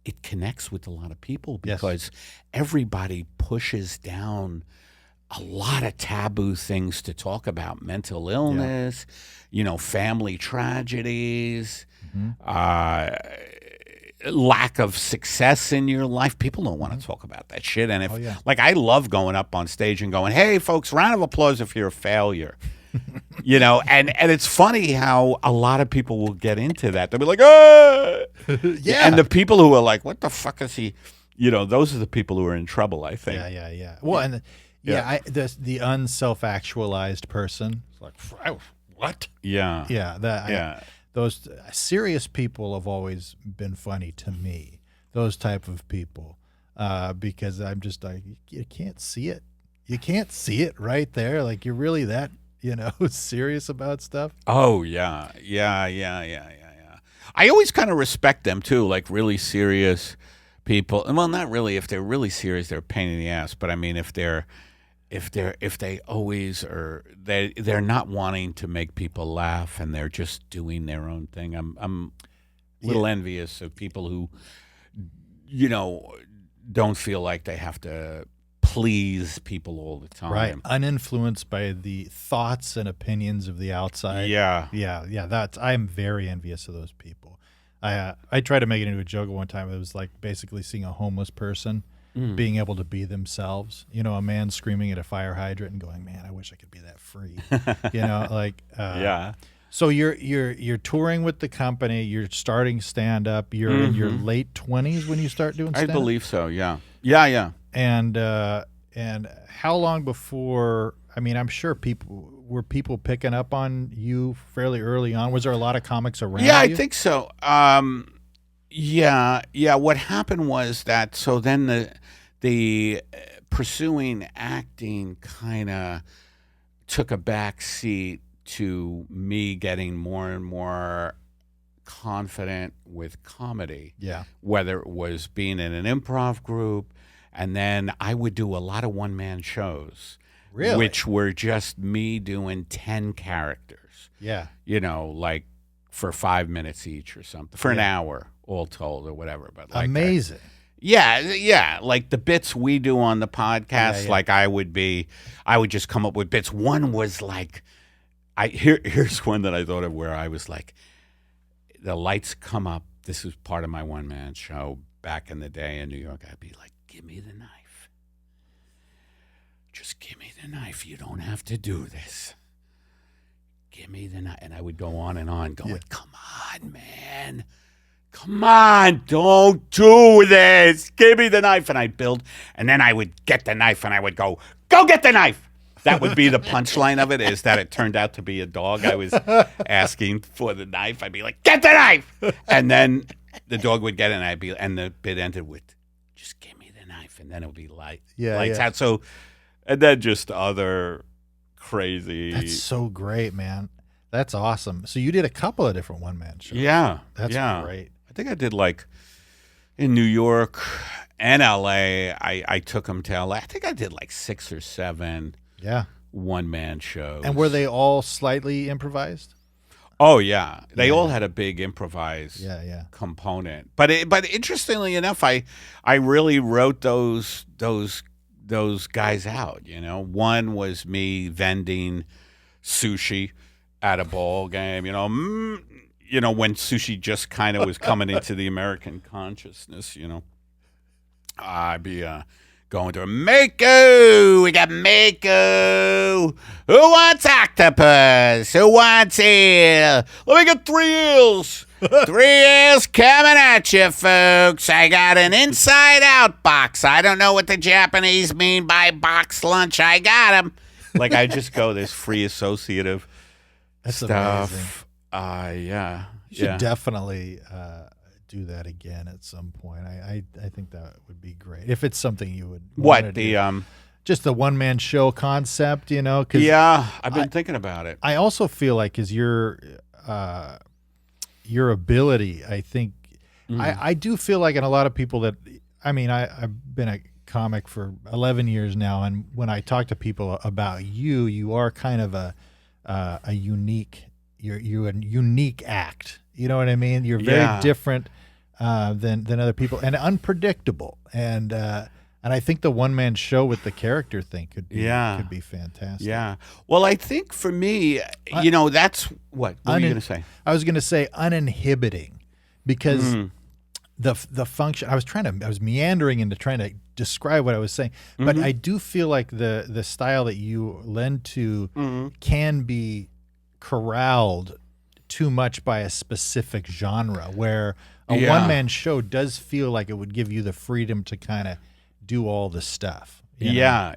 it connects with a lot of people, because everybody pushes down a lot of taboo things to talk about: mental illness, family tragedies, lack of success in your life. People don't want to talk about that shit. And if like, I love going up on stage and going, hey folks, round of applause if you're a failure. And it's funny how a lot of people will get into that. They'll be like, ah! And the people who are like, what the fuck is he, those are the people who are in trouble, I think. Yeah. Well, and the unself-actualized person, it's like, what? Yeah. Those serious people have always been funny to me. Those type of people, because I'm just like, you can't see it. You can't see it right there. Like, you're really that, serious about stuff. Oh, yeah. I always kind of respect them, too, like really serious people. Well, not really. If they're really serious, they're a pain in the ass. But, I mean, if they always are, they're not wanting to make people laugh and they're just doing their own thing. I'm a little envious of people who, don't feel like they have to please people all the time. Right. Uninfluenced by the thoughts and opinions of the outside. Yeah. I'm very envious of those people. I tried to make it into a joke one time. It was like basically seeing a homeless person being able to be themselves. A man screaming at a fire hydrant and going, "Man, I wish I could be that free." Yeah. So you're touring with the company. You're starting stand up. You're in your late 20s when you start doing stand up. I believe so. Yeah. Yeah. And how long before? I mean, I'm sure people picking up on you fairly early on. Was there a lot of comics around? Yeah, you? I think so. Yeah. What happened was that so then the pursuing acting kind of took a back seat to me getting more and more confident with comedy. Yeah. Whether it was being in an improv group, and then I would do a lot of one-man shows. Really? Which were just me doing 10 characters. Yeah. Like for 5 minutes each or something. For an hour, all told, or whatever. But like amazing. Yeah. Like the bits we do on the podcast, like I would just come up with bits. One was like, here's one that I thought of where I was like, the lights come up. This was part of my one-man show back in the day in New York. I'd be like, give me the knife. Just give me the knife. You don't have to do this. Give me the knife. And I would go on and on going, come on, man. Come on, don't do this. Give me the knife. And I'd build, and then I would get the knife and I would go get the knife. That would be the punchline of it, is that it turned out to be a dog. I was asking for the knife. I'd be like, get the knife. And then the dog would get it, and the bit ended with, just give me the knife. And then it would be lights out. So, and then just other crazy. That's so great, man. That's awesome. So you did a couple of different one-man shows. Yeah. That's great. I think I did like in New York and LA. I took them to LA. I think I did like 6 or 7 one-man shows. And were they all slightly improvised? Oh, yeah. They all had a big improvised component. But interestingly enough, I really wrote those guys out, One was me vending sushi at a ball game, when sushi just kind of was coming into the American consciousness, I'd be going to Mako. We got Mako. Who wants octopus? Who wants eel? Let me get 3 eels. 3 eels coming at you, folks. I got an inside-out box. I don't know what the Japanese mean by box lunch. I got them. Like, I just go this free associative stuff. Amazing. Yeah. You should definitely do that again at some point. I think that would be great if it's something you would. Just the one-man show concept, 'cause I've been thinking about it. I also feel like your ability, I think, I do feel like, in a lot of people that, I've been a comic for 11 years now, and when I talk to people about you are kind of a unique. You're a unique act. You know what I mean? You're very different than other people, and unpredictable. And I think the one-man show with the character thing could be fantastic. Yeah. Well, I think for me, that's what were you going to say? I was going to say uninhibiting, because the function. I was meandering into trying to describe what I was saying, but I do feel like the style that you lend to can be corralled too much by a specific genre, where a one-man show does feel like it would give you the freedom to kind of do all the stuff. Yeah.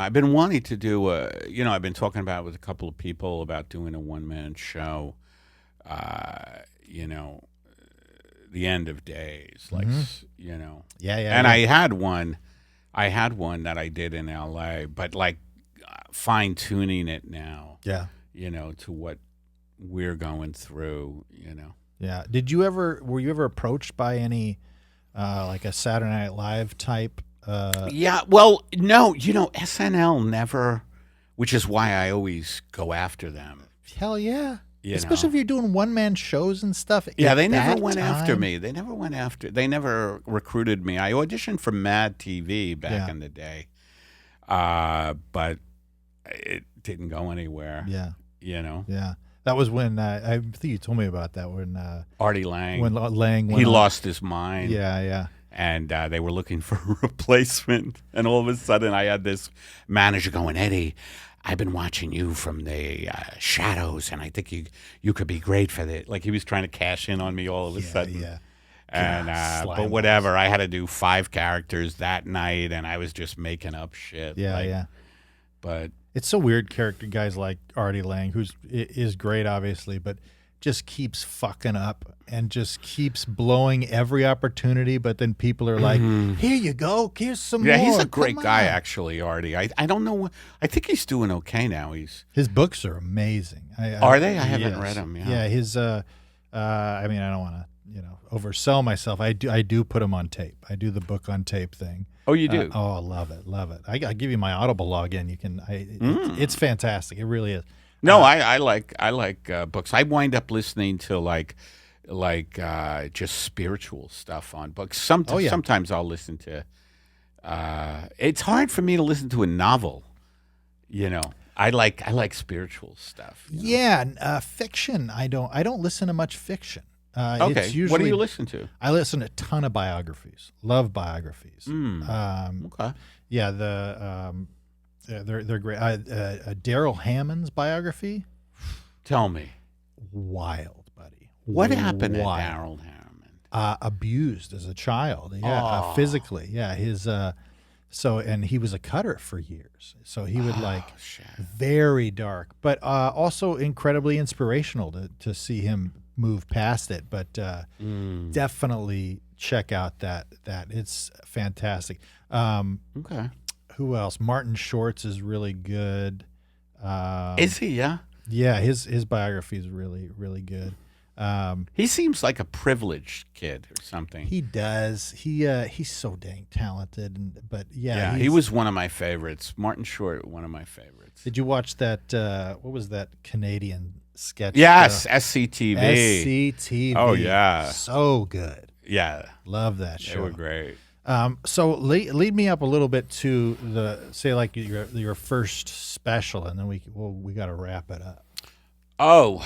I've been wanting to do I've been talking about with a couple of people about doing a one-man show, the end of days, like, And I had one that I did in LA, but like fine tuning it now, to what we're going through, Yeah. Were you ever approached by any, like a Saturday Night Live type? Yeah. Well, no, SNL never, which is why I always go after them. Hell yeah. Especially if you're doing one-man shows and stuff. Yeah, they never went after me. They never recruited me. I auditioned for Mad TV back in the day, but it didn't go anywhere. Yeah. Yeah. That was when, I think you told me about that, when Artie Lang. When Lang went he on. lost his mind. Yeah. And they were looking for a replacement. And all of a sudden, I had this manager going, Eddie, I've been watching you from the shadows, and I think you could be great for it. Like, he was trying to cash in on me all of a sudden. Yeah. And but whatever, I had to do 5 characters that night, and I was just making up shit. Yeah. But it's so weird, character guys like Artie Lang, is great, obviously, but just keeps fucking up and just keeps blowing every opportunity. But then people are like, "Here you go, here's some more." Yeah, he's a great guy, actually, Artie. I don't know. I think he's doing okay now. His books are amazing. Are they? I haven't read them. Yeah. His. I mean, I don't want to oversell myself. I do put them on tape. I do the book on tape thing. Oh, you do? I love it. I give you my Audible login. You can. It's fantastic. It really is. No, I like books. I wind up listening to like just spiritual stuff on books. Sometimes I'll listen to. It's hard for me to listen to a novel. I like spiritual stuff. Yeah, fiction. I don't listen to much fiction. Okay. It's usually, what do you listen to? I listen to a ton of biographies. Love biographies. Okay. Yeah, they're great. Daryl Hammond's biography. Tell me. Wild, buddy. What happened to Daryl Hammond? Abused as a child. Yeah, physically. Yeah, his. And he was a cutter for years. So he would very dark, but also incredibly inspirational to see him move past it. But definitely check out that. It's fantastic. Okay. Who else? Martin Short's is really good. Is he? Yeah. Yeah, his biography is really, really good. He seems like a privileged kid or something. He does. He's so dang talented. But he was one of my favorites. Martin Short, one of my favorites. Did you watch that? What was that Canadian sketch? Yes, SCTV. SCTV. Oh yeah, so good. Yeah, love that show. They were great. So lead me up a little bit to like your first special, and then we got to wrap it up. Oh,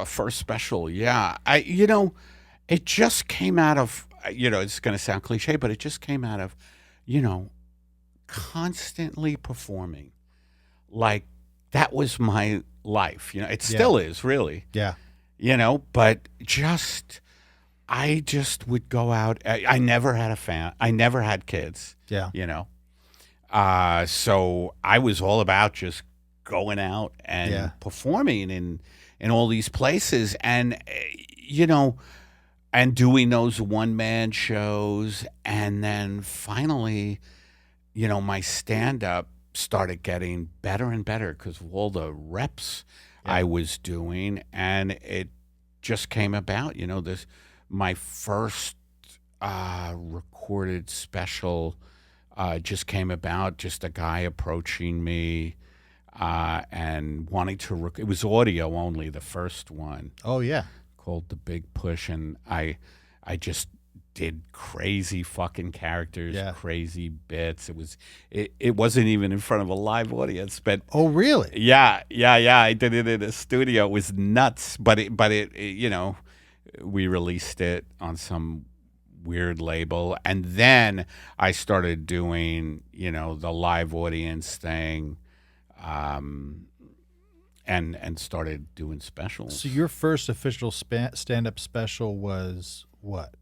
first special, yeah. It just came out of, it's going to sound cliche, but it just came out of, constantly performing. Like, that was my life. It still is, really. Yeah. But I just would go out. I never had a fan. I never had kids. Yeah. So I was all about just going out and performing in all these places, and and doing those one-man shows, and then finally, my stand-up started getting better and better because of all the reps I was doing, and it just came about. My first recorded special just came about, just a guy approaching me and wanting to it was audio only, the first one. Oh yeah, called The Big Push, and I just did crazy fucking characters, crazy bits. It wasn't even in front of a live audience, but oh really? Yeah. I did it in a studio. It was nuts, but it we released it on some weird label, and then I started doing the live audience thing. And started doing specials. So your first official stand-up special was what?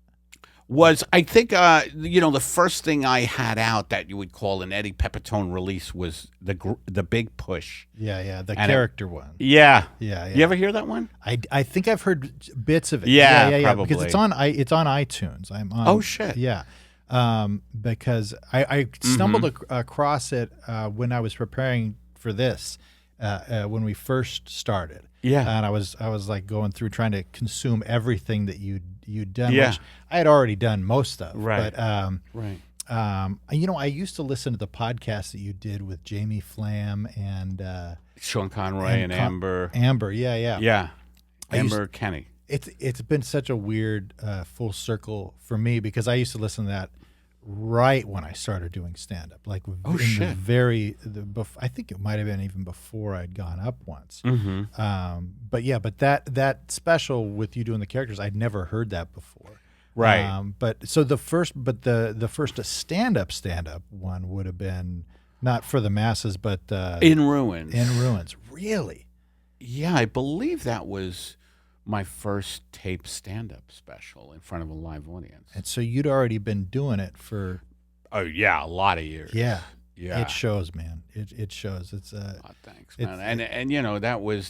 was, I think, the first thing I had out that you would call an Eddie Pepitone release was the Big Push. Yeah, the And character one. Yeah. Yeah. You ever hear that one? I think I've heard bits of it. Yeah, probably. Because it's on iTunes. I'm on. Oh, shit. Yeah. Because I stumbled across it when I was preparing for this when we first started. Yeah. And I was like going through trying to consume everything that you'd done, Yeah. which I had already done most of. Right. But Right. I used to listen to the podcast that you did with Jamie Flam and Sean Conroy and Amber. Amber, yeah. Yeah. Amber Kenny. It's been such a weird full circle for me because I used to listen to that right when I started doing stand up, like I think it might have been even before I'd gone up once. Mm-hmm. But that special with you doing the characters, I'd never heard that before. Right. But the first stand up one would have been not for the masses, but In Ruins. In Ruins, really. Yeah, I believe that was my first tape stand-up special in front of a live audience. And so you'd already been doing it for... Oh, yeah, a lot of years. Yeah. Yeah. It shows, man. It shows. It's thanks, man.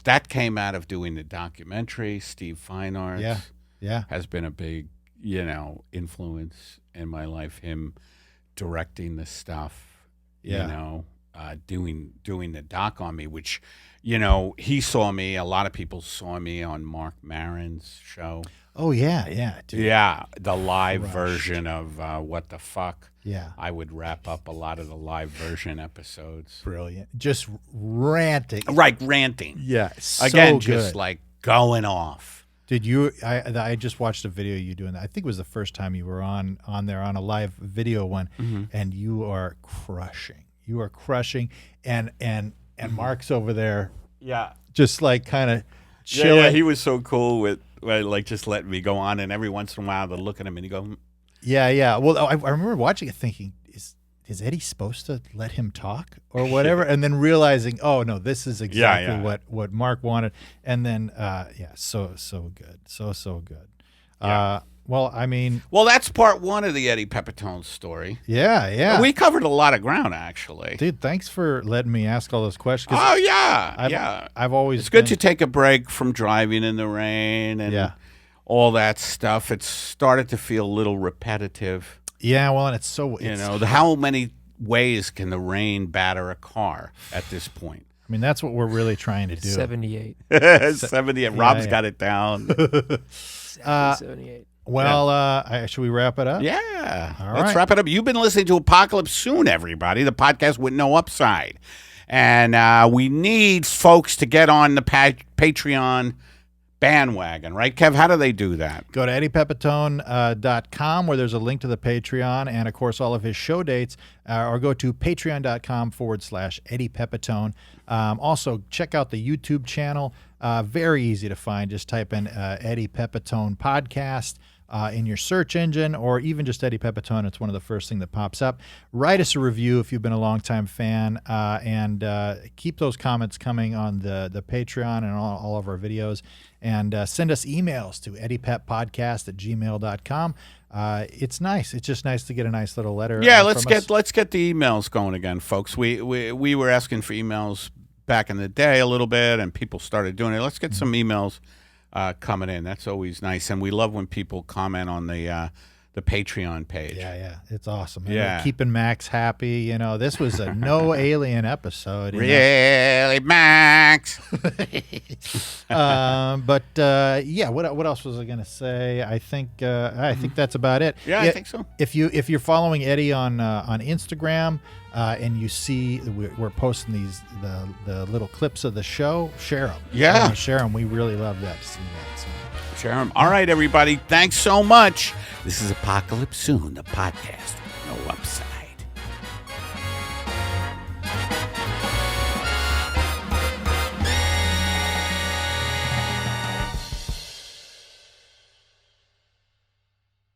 That came out of doing the documentary. Steve Feinartz has been a big, influence in my life. Him directing the stuff, doing the doc on me, which... he saw me. A lot of people saw me on Mark Maron's show. Oh, yeah, dude. Yeah, the live version of What the Fuck. Yeah. I would wrap up a lot of the live version episodes. Brilliant. Just ranting. Right, ranting. Yeah, so Again, good. just like going off. Did you? I just watched a video of you doing that. I think it was the first time you were on there on a live video one, and you are crushing. You are crushing, and Mark's over there, just like kind of chilling. Yeah, he was so cool with like just letting me go on, and every once in a while, they'd look at him and he'd go, Yeah. Well, I remember watching it, thinking, is Eddie supposed to let him talk or whatever, and then realizing, oh no, this is exactly what Mark wanted, and then so good, so good. Yeah. Well, that's part one of the Eddie Pepitone story. Yeah. We covered a lot of ground, actually. Dude, thanks for letting me ask all those questions. Oh, yeah. I've always It's good to take a break from driving in the rain and all that stuff. It started to feel a little repetitive. Yeah, well, and it's so... how many ways can the rain batter a car at this point? I mean, that's what we're really trying to do. 78. 78. Rob's got it down. 78. Well, should we wrap it up? Yeah. All Let's right. wrap it up. You've been listening to Apocalypse Soon, everybody, the podcast with no upside. And we need folks to get on the Patreon bandwagon, right, Kev? How do they do that? Go to eddiepepitone.com where there's a link to the Patreon and, of course, all of his show dates, or go to patreon.com/Eddie Pepitone. Also, check out the YouTube channel. Very easy to find. Just type in Eddie Pepitone Podcast in your search engine, or even just Eddie Pepitone. It's one of the first things that pops up. Write us a review if you've been a longtime fan, and keep those comments coming on the Patreon and all of our videos. And send us emails to eddiepeppodcast@gmail.com. It's nice. It's just nice to get a nice little letter. Yeah, let's get the emails going again, folks. We were asking for emails back in the day a little bit, and people started doing it. Let's get some emails coming in. That's always nice, and we love when people comment on the Patreon page. Yeah, it's awesome. Yeah. And keeping Max happy. This was a no alien episode. Really, Max? What else was I gonna say? I think that's about it. Yeah, I think so. If you're following Eddie on Instagram and you see we're posting the little clips of the show, share them. Yeah, share them. We really love that to see that. So. Share them. All right, everybody. Thanks so much. This is Apocalypse Soon, the podcast